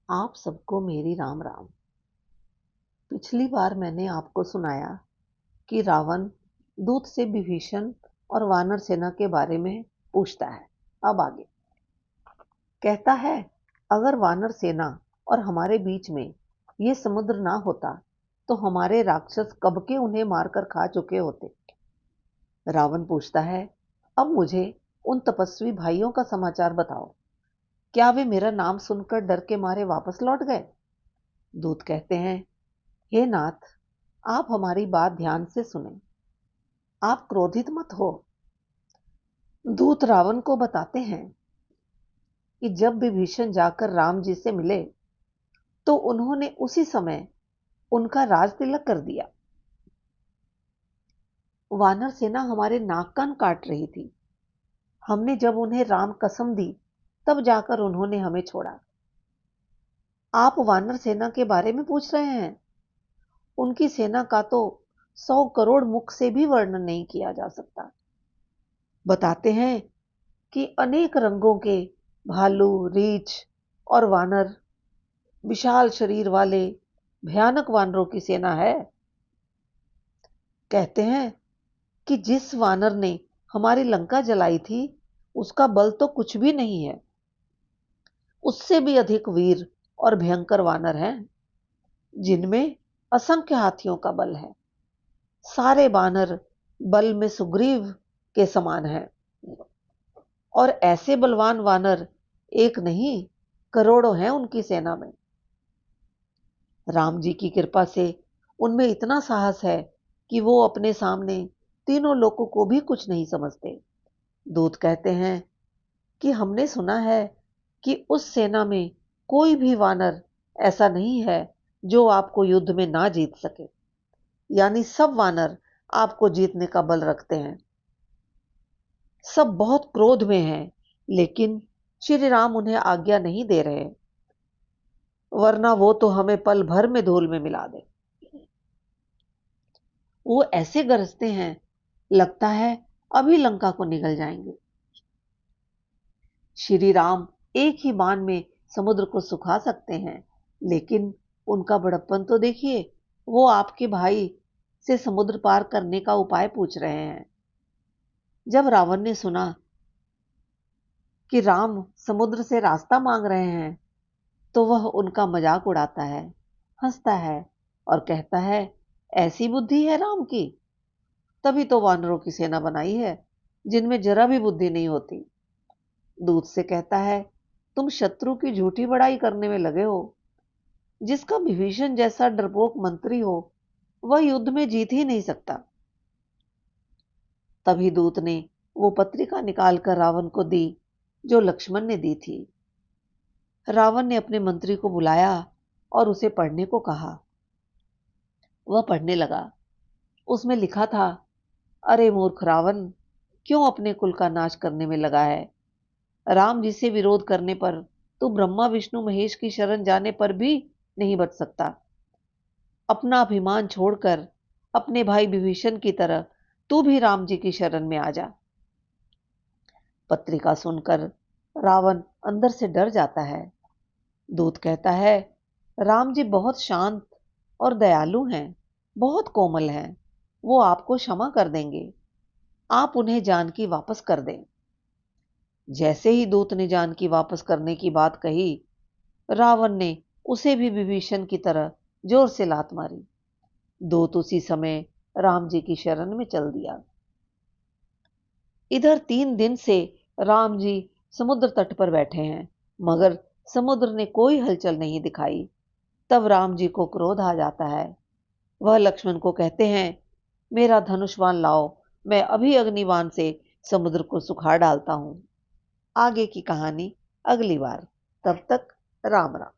आप सबको मेरी राम राम। पिछली बार मैंने आपको सुनाया कि रावण दूत से विभीषण और वानर सेना के बारे में पूछता है। अब आगे कहता है, अगर वानर सेना और हमारे बीच में ये समुद्र ना होता तो हमारे राक्षस कब के उन्हें मारकर खा चुके होते। रावण पूछता है, अब मुझे उन तपस्वी भाइयों का समाचार बताओ। क्या वे मेरा नाम सुनकर डर के मारे वापस लौट गए? दूत कहते हैं, हे नाथ, आप हमारी बात ध्यान से सुने। आप क्रोधित मत हो। दूत रावण को बताते हैं कि जब विभीषण जाकर राम जी से मिले तो उन्होंने उसी समय उनका राज तिलक कर दिया। वानर सेना हमारे नाक कान काट रही थी। हमने जब उन्हें राम कसम दी तब जाकर उन्होंने हमें छोड़ा। आप वानर सेना के बारे में पूछ रहे हैं? उनकी सेना का तो 100 करोड़ मुख से भी वर्णन नहीं किया जा सकता। बताते हैं कि अनेक रंगों के भालू, रीछ और वानर, विशाल शरीर वाले भयानक वानरों की सेना है। कहते हैं कि जिस वानर ने हमारी लंका जलाई थी उसका बल तो कुछ भी नहीं है। उससे भी अधिक वीर और भयंकर वानर हैं जिनमें असंख्य हाथियों का बल है। सारे वानर बल में सुग्रीव के समान हैं और ऐसे बलवान वानर एक नहीं, करोड़ों हैं उनकी सेना में। राम जी की कृपा से उनमें इतना साहस है कि वो अपने सामने तीनों लोगों को भी कुछ नहीं समझते। दूत कहते हैं कि हमने सुना है कि उस सेना में कोई भी वानर ऐसा नहीं है जो आपको युद्ध में ना जीत सके। यानी सब वानर आपको जीतने का बल रखते हैं। सब बहुत क्रोध में हैं, लेकिन श्री राम उन्हें आज्ञा नहीं दे रहे, वरना वो तो हमें पल भर में धूल में मिला दे। वो ऐसे गरजते हैं, लगता है अभी लंका को निगल जाएंगे। श्री राम एक ही बाण में समुद्र को सुखा सकते हैं, लेकिन उनका बड़प्पन तो देखिए। वो आपके भाई से समुद्र पार करने का उपाय पूछ रहे हैं। जब रावण ने सुना कि राम समुद्र से रास्ता मांग रहे हैं तो वह उनका मजाक उड़ाता है, हंसता है और कहता है, ऐसी बुद्धि है राम की? तभी तो वानरों की सेना बनाई है जिनमें जरा भी बुद्धि नहीं होती। दूत से कहता है, तुम शत्रु की झूठी बड़ाई करने में लगे हो। जिसका विभीषण जैसा डरपोक मंत्री हो वह युद्ध में जीत ही नहीं सकता। तभी दूत ने वो पत्रिका निकालकर रावण को दी जो लक्ष्मण ने दी थी। रावण ने अपने मंत्री को बुलाया और उसे पढ़ने को कहा। वह पढ़ने लगा। उसमें लिखा था, अरे मूर्ख रावण, क्यों अपने कुल का नाश करने में लगा है? राम जी से विरोध करने पर तू ब्रह्मा विष्णु महेश की शरण जाने पर भी नहीं बच सकता। अपना अभिमान छोड़कर अपने भाई विभीषण की तरह तू भी राम जी की शरण में आ जा। पत्रिका सुनकर रावण अंदर से डर जाता है। दूत कहता है, राम जी बहुत शांत और दयालु हैं, बहुत कोमल हैं। वो आपको क्षमा कर देंगे। आप उन्हें जानकी वापस कर दें। जैसे ही दूत ने जानकी वापस करने की बात कही, रावण ने उसे भी विभीषण की तरह जोर से लात मारी। दूत उसी समय राम जी की शरण में चल दिया। इधर 3 दिन से राम जी समुद्र तट पर बैठे हैं, मगर समुद्र ने कोई हलचल नहीं दिखाई। तब राम जी को क्रोध आ जाता है। वह लक्ष्मण को कहते हैं, मेरा धनुष बाण लाओ, मैं अभी अग्निबाण से समुद्र को सुखा डालता हूं। आगे की कहानी अगली बार। तब तक राम राम।